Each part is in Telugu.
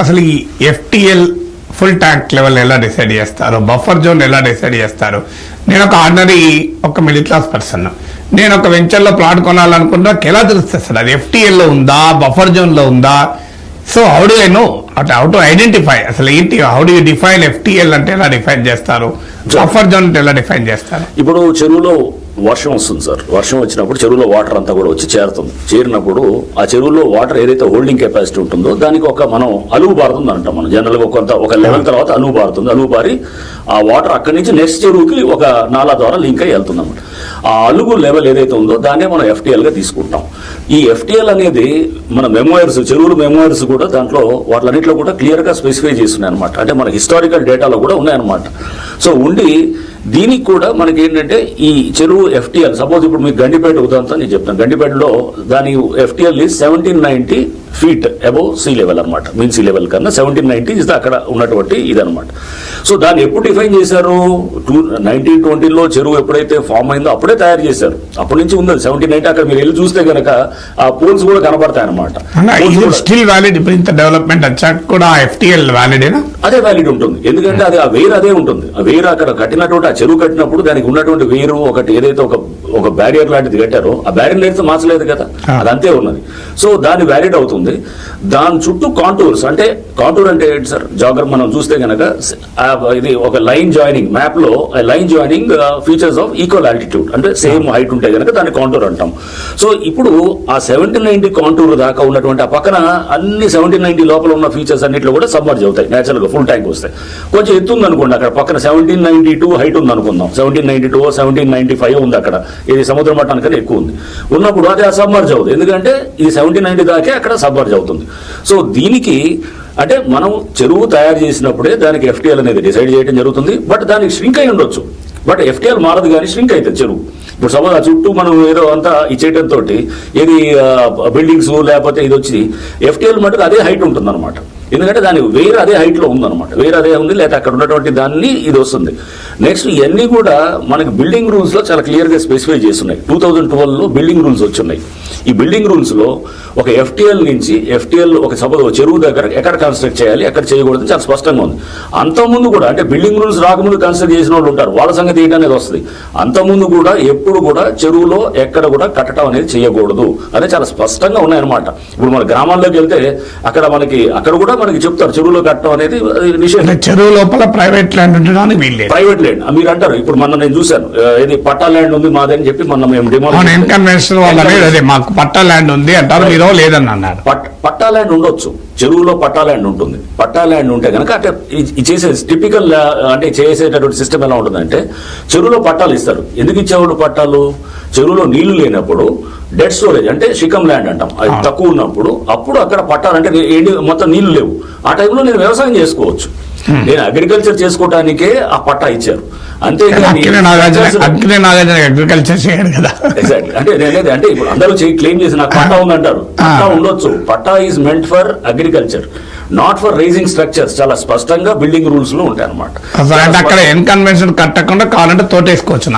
అసలు ఈ ఎఫ్టిఎల్ ఫుల్ ట్యాంక్ లెవెల్ ఎలా డిసైడ్ చేస్తారు, బఫర్ జోన్ ఎలా డిసైడ్ చేస్తారు? నేను ఒక ఆర్డినరీ ఒక మిడిల్ క్లాస్ పర్సన్, నేను ఒక వెంచర్లో ప్లాట్ కొనాలనుకుంటే నాకు ఎలా తెలుస్తుంది సార్ అది ఎఫ్టిఎల్లో ఉందా బఫర్ జోన్లో ఉందా? So how do I know, how to identify అసలు ఏంటి, how do you define FTL అంటే ఎలా డిఫైన్ చేస్తారు, బఫర్ జోన్ అంటే ఎలా డిఫైన్ చేస్తారు? ఇప్పుడు చెరువులో వర్షం వస్తుంది సార్, వర్షం వచ్చినప్పుడు చెరువులో వాటర్ అంతా కూడా వచ్చి చేరుతుంది. చేరినప్పుడు ఆ చెరువులో వాటర్ ఏదైతే హోల్డింగ్ కెపాసిటీ ఉంటుందో దానికి ఒక మనం అలుగు బారుతుంది అంటాం. మనం జనరల్గా ఒక లెవెల్ తర్వాత అలుగు బారుతుంది. అలుగు బారి ఆ వాటర్ అక్కడి నుంచి నెక్స్ట్ చెరువుకి ఒక నాలా ద్వారా లింక్ అయ్యి వెళ్తుంది అన్నమాట. ఆ అలుగు లెవెల్ ఏదైతే ఉందో దాన్నే మనం ఎఫ్టిఎల్గా తీసుకుంటాం. ఈ ఎఫ్టిఎల్ అనేది మన మెమోయర్స్, చెరువుల మెమోయర్స్ కూడా దాంట్లో వాటిలన్నింటిలో కూడా క్లియర్గా స్పెసిఫై చేస్తున్నాయి అనమాట. అంటే మన హిస్టారికల్ డేటాలో కూడా ఉన్నాయన్నమాట. సో ఉండి దీనికి కూడా మనకి ఏంటంటే ఈ చెరువు ఎఫ్టిఎల్, సపోజ్ ఇప్పుడు మీకు గండిపేట ఉదాహరణ నేను చెప్తాను. గండిపేటలో దాని FTL 1790 feet above sea level అనమాట. మీన్ సీ లెవెల్ కన్నా 1790 ఇస్ అక్కడ ఉన్నటువంటి ఇదనమాట. సో దాన్ని ఎప్పుడు డిఫైన్ చేశారు? 1920లో చెరువు ఎప్పుడైతే ఫామ్ అయిందో అప్పుడే తయారు చేశారు. అప్పటి నుంచి ఉంది 1790. అక్కడ మీరు వెళ్ళి చూస్తే కనుక ఆ పోల్స్ కూడా కనబడతాయి అనమాట. స్టిల్ వ్యాలిడ్ ఇంత డెవలప్మెంట్ వచ్చాక కూడా ఎఫ్టిఎల్ వ్యాలిడేనా? అదే వ్యాలిడ్ ఉంటుంది. ఎందుకంటే అది ఆ వేరు అదే ఉంటుంది. ఆ వేరు అక్కడ కట్టినటువంటి ఆ చెరువు కట్టినప్పుడు దానికి ఉన్నటువంటి వేరు ఒకటి ఏదైతే ఒక బ్యారియర్ లాంటిది కట్టారో ఆ బ్యారియర్ అయితే మార్చలేదు కదా, అదంతే ఉన్నది. సో దాని వ్యాలిడ్ అవుతుంది. దాని చుట్టూ కాంటూర్స్, అంటే కాంటూర్ అంటే ఏంటి సార్? జాగ్రత్త మనం చూస్తే కనుక ఇది ఒక లైన్ జాయినింగ్ మ్యాప్ లో line joining features of equal altitude, అంటే సేమ్ హైట్ ఉంటే కనుక దాన్ని కాంటూర్ అంటాం. సో ఇప్పుడు ఆ 1790 కాంటూర్ దాకా ఉన్నటువంటి ఆ పక్కన అన్ని 1790 లోపల ఉన్న ఫీచర్స్ అన్నింటిలో కూడా సబ్మర్జ్ అవుతాయి నేచురల్ గా. ఫుల్ ట్యాంక్ వస్తాయి. కొంచెం ఎత్తు ఉంది అనుకోండి, అక్కడ పక్కన 1792 హైట్ ఉంది అనుకుందాం, 1792 1795 ఉంది అక్కడ, ఇది సముద్ర మట్టానికన్నా ఎక్కువ ఉంది ఉన్నప్పుడు అది సబ్మర్జ్ అవుతుంది. ఎందుకంటే ఇది 1790 దాకే అక్కడ సబ్మర్జ్ అవుతుంది. సో దీనికి అంటే మనం చెరువు తయారు చేసినప్పుడే దానికి ఎఫ్టిఎల్ అనేది డిసైడ్ చేయడం జరుగుతుంది. బట్ దానికి ష్రింక్ అయి ఉండొచ్చు, బట్ ఎఫ్టిఎల్ మారదు కానీ ష్రింక్ అవుతుంది చెరువు. ఇప్పుడు సపోజ్ ఆ చుట్టూ మనం ఏదో అంతా ఇచ్చేయడంతో ఏది బిల్డింగ్స్ లేకపోతే ఇది వచ్చి ఎఫ్టిఎల్ మటుకు అదే హైట్ ఉంటుంది అనమాట. ఎందుకంటే దాని వేరే అదే హైట్ లో ఉందన్నమాట, వేరే అదే ఉంది, లేకపోతే అక్కడ ఉన్నటువంటి దాన్ని ఇది వస్తుంది. నెక్స్ట్ ఇవన్నీ కూడా మనకి బిల్డింగ్ రూల్స్ లో చాలా క్లియర్ గా స్పెసిఫై చేస్తున్నాయి. 2012లో బిల్డింగ్ రూల్స్ వచ్చున్నాయి. ఈ బిల్డింగ్ రూల్స్ లో ఒక ఎఫ్టిఎల్ నుంచి ఒక సపోజ్ చెరువు దగ్గర ఎక్కడ కన్స్ట్రక్ట్ చేయాలి, ఎక్కడ చేయకూడదు చాలా స్పష్టంగా ఉంది. అంతకుముందు కూడా అంటే బిల్డింగ్ రూల్స్ రాకముందు కన్స్ట్రక్ట్ చేసిన వాళ్ళు ఉంటారు, వాళ్ళ సంగతి ఏంటనేది వస్తుంది. అంతకుముందు కూడా ఎప్పుడు కూడా చెరువులో ఎక్కడ కూడా కట్టడం అనేది చేయకూడదు అనేది చాలా స్పష్టంగా ఉన్నాయన్నమాట. ఇప్పుడు మన గ్రామాల్లోకి వెళ్తే అక్కడ కూడా మనకి చెప్తారు చెరువులో కట్టడం అనేది నిషేధం. చెరువు లోపల ప్రైవేట్ ల్యాండ్ ఉండడానికి వీల్లేదు. ప్రైవేట్ ల్యాండ్ మీరు అంటారు. ఇప్పుడు మొన్న నేను చూశాను, ఇది పట్టా ల్యాండ్ ఉంది మాదని చెప్పి మొన్న మేము మాకు పట్టా ల్యాండ్ ఉంది అంటారు, మీరు లేదని అన్నారు. పట్టా ల్యాండ్ ఉండొచ్చు, చెరువులో పట్టా ల్యాండ్ ఉంటుంది. పట్టా ల్యాండ్ ఉంటే కనుక అంటే చేసే టిపికల్ అంటే చేసేటటువంటి సిస్టమ్ ఎలా ఉంటుందంటే చెరువులో పట్టాలు ఇస్తారు. ఎందుకు ఇచ్చేవాళ్ళు పట్టాలు? చెరువులో నీళ్లు లేనప్పుడు డెడ్ స్టోరేజ్ అంటే షికమ్ ల్యాండ్ అంటాం, అది తక్కువ ఉన్నప్పుడు అప్పుడు అక్కడ పట్టాలంటే మొత్తం నీళ్లు లేవు. ఆ టైంలో నేను వ్యవసాయం చేసుకోవచ్చు, నేను అగ్రికల్చర్ చేసుకోవడానికే ఆ పట్టా ఇచ్చారు. అంతేగాని అగ్రికల్చర్ చేయడు కదా. ఎగ్జాక్ట్లీ. అంటే ఇప్పుడు అందరూ క్లెయిమ్ చేసి నాకు పట్టా ఉందంటారు. పట్టా ఉండొచ్చు, patta is meant for agriculture, not for raising structures. చాలా స్పష్టంగా బిల్డింగ్ రూల్స్ లో ఉంటాయి అనమాట. అక్కడ ఎన్కన్వెన్షన్ కట్టకుండా కావాలంటే తోట వేసుకోవచ్చు.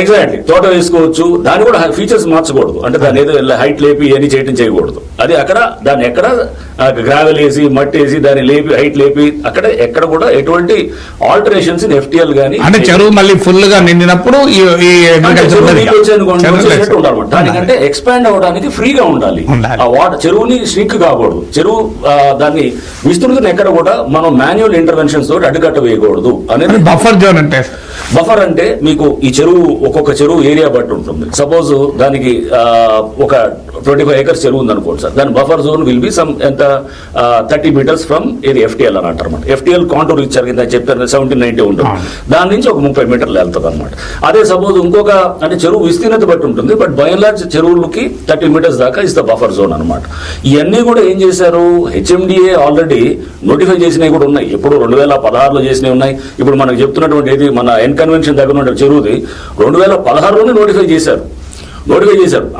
ఎగ్జాక్ట్లీ, తోట వేసుకోవచ్చు. దాని కూడా ఫీచర్స్ మార్చకూడదు, అంటే దాని ఏదో హైట్ లేపి అని చేయకూడదు. అది అక్కడ దాన్ని ఎక్కడ గ్రావెల్ వేసి మట్టి వేసి దాన్ని లేపి హైట్ లేపి అక్కడ ఎక్కడ కూడా ఎటువంటి ఆల్టరేషన్స్ ఇన్ ఎఫ్టిఎల్ గానీ, అంటే చెరువు మళ్ళీ ఫుల్ గా నిండినప్పుడు ఉండాలన్నమాట. దానికంటే ఎక్స్పాండ్ అవడానికి ఫ్రీగా ఉండాలి. ఆ వాటర్ చెరువుని ష్రింక్ కాకూడదు. చెరువు దాన్ని విస్తృతిని ఎక్కడ కూడా మనం మాన్యువల్ ఇంటర్వెన్షన్స్ తోటి అడ్డుకట్ట వేయకూడదు అనేది బఫర్ జోన్ అంటే. బఫర్ అంటే మీకు ఈ చెరువు ఒక్కొక్క చెరువు ఏరియా బట్టి ఉంటుంది. సపోజ్ దానికి ఒక 25 acres చెరువు ఉంది అనుకోండి సార్, దాని buffer zone will be some ఎంత 30 meters ఫ్రమ్ ఇది ఎఫ్టిఎల్ అని అంటారు అనమాట. ఎఫ్టిఎల్ కాంటూర్ ఇచ్చారు కింద చెప్పారు 1790 ఉంటుంది, దాని నుంచి ఒక 30 meterలు వెళ్తుంది అనమాట. అదే సపోజ్ ఇంకొక అంటే చెరువు విస్తీర్ణత బట్టి ఉంటుంది, బట్ బై అండ్ లార్జ్ చెరువులకి 30 meters దాకా ఇస్ ద బఫర్ జోన్ అనమాట. ఇవన్నీ కూడా ఏం చేశారు, హెచ్ఎండిఏ ఆల్రెడీ నోటిఫై చేసినవి కూడా ఉన్నాయి. ఇప్పుడు 2016లో చేసినవి ఉన్నాయి. ఇప్పుడు మనకు చెప్తున్నటువంటి ఏది మన ఎన్కన్వెన్షన్ దగ్గర ఉన్న చెరువుది 2016లోనే నోటిఫై చేశారు.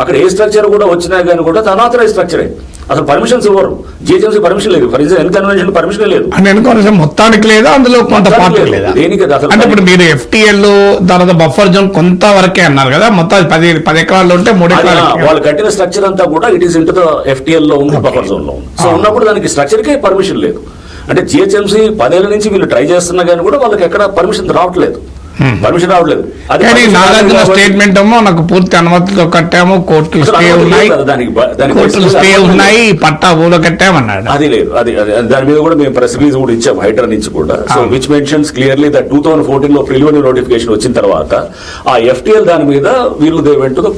అక్కడ ఏ స్ట్రక్చర్ కూడా వచ్చినా కానీ కూడా అనాథరైజ్ స్ట్రక్చరే. అసలు పర్మిషన్స్ ఇవ్వరు, జిహెచ్ఎంసీ పర్మిషన్ లేదు, ఫర్ ఎగ్జాంపుల్ ఎన్కన్వెన్షన్ పర్మిషన్ లేదు, ఎన్కన్వెన్షన్ మొత్తానికి లేదా, అందులో కొంత పార్ట్ లేదా. దేనికి అసలు అంటే ఇప్పుడు మీరు ఎఫ్టిఎల్ తర్వాత బఫర్ జోన్ కొంత వరకే అన్నారు కదా, మొత్తం 10 ఎకరాలు ఉంటే 3 ఎకరాలు వాళ్ళు కట్టిన స్ట్రక్చర్ అంతా కూడా it is into the FTL లో ఉంది, బఫర్ జోన్ లో ఉంది. సో ఉన్నప్పుడు దానికి స్ట్రక్చర్ కే పర్మిషన్ లేదు. అంటే జిహెచ్ఎంసీ 10 ఏళ్ల నుంచి వీళ్ళు ట్రై చేస్తున్నా కానీ కూడా వాళ్ళకి ఎక్కడ పర్మిషన్ రావట్లేదు. అది కానీ permission నాగార్జున రాలేదు స్టేట్మెంట్ ఏమో నాకు పూర్తి అనుమతితో కట్టాము, కోర్టులు స్టే ఉన్నాయి, కోర్టులు స్టే ఉన్నాయి, పట్టా ఊలో కట్టామన్నాడు. అది లేదు. అది దాని మీద కూడా మేము ప్రెస్ రిలీజ్ కూడా ఇచ్చాం హైడ్రా నుంచి కూడా. So which mentions clearly that 2014 లో ప్రిలిమినరీ నోటిఫికేషన్ వచ్చిన తర్వాత ఆ FTL దాని మీద వీళ్ళు దే వెంట్ టు ద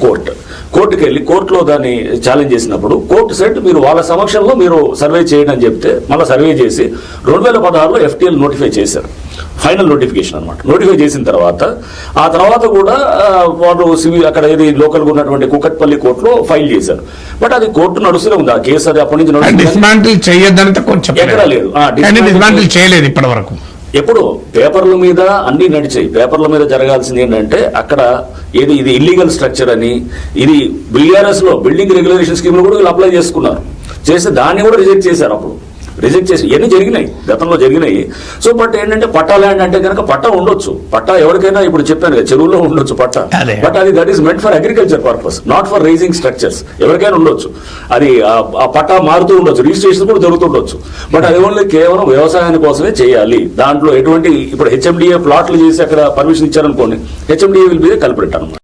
కోర్టుకి వెళ్ళి కోర్టులో దాన్ని ఛాలెంజ్ చేసినప్పుడు కోర్టు సెట్ మీరు వాళ్ళ సమక్షంలో మీరు సర్వే చేయండి అని చెప్తే మళ్ళీ సర్వే చేసి 2016లో FTL నోటిఫై చేశారు. ఫైనల్ నోటిఫికేషన్ అన్నమాట. నోటిఫై చేసిన తర్వాత ఆ తర్వాత కూడా వాళ్ళు సివిల్ అక్కడ ఏది లోకల్గా ఉన్నటువంటి కుకట్పల్లి కోర్టులో ఫైల్ చేశారు. బట్ అది కోర్టు నడుస్తూనే ఉంది. ఆ కేసు అది అప్పటి నుంచి డిస్మాంటిల్ చేయొద్దంటే కొంచెం ఎక్కడా లేదు. డిస్మాంటిల్ చేయలేదు ఇప్పటి వరకు. ఎప్పుడు పేపర్ల మీద అన్ని నడిచాయి. పేపర్ల మీద జరగాల్సింది ఏంటంటే అక్కడ ఇది ఇల్లీగల్ స్ట్రక్చర్ అని, ఇది BRS లో బిల్డింగ్ రెగ్యులేషన్ స్కీమ్ లో కూడా వీళ్ళు అప్లై చేసుకున్నారు. చేస్తే దాన్ని కూడా రిజెక్ట్ చేశారు. అప్పుడు రిజెక్ట్ చేసి ఇవన్నీ జరిగినాయి, గతంలో జరిగినాయి. సో బట్ ఏంటంటే పట్టా ల్యాండ్ అంటే కనుక పట్టా ఉండొచ్చు. పట్టా ఎవరికైనా ఇప్పుడు చెప్పాను కదా, చెరువులో ఉండొచ్చు పట్టా. బట్ అది that is meant for agriculture purpose, not for raising structures. ఎవరికైనా ఉండొచ్చు, అది ఆ పట్టా మారుతూ ఉండొచ్చు, రిజిస్ట్రేషన్ కూడా జరుగుతుండొచ్చు. బట్ అది ఓన్లీ కేవలం వ్యవసాయాని కోసమే చేయాలి. దాంట్లో ఎటువంటి ఇప్పుడు HMDA ప్లాట్లు చేసి అక్కడ పర్మిషన్ ఇచ్చారనుకోండి, HMDA will be the culprit అన్నమాట.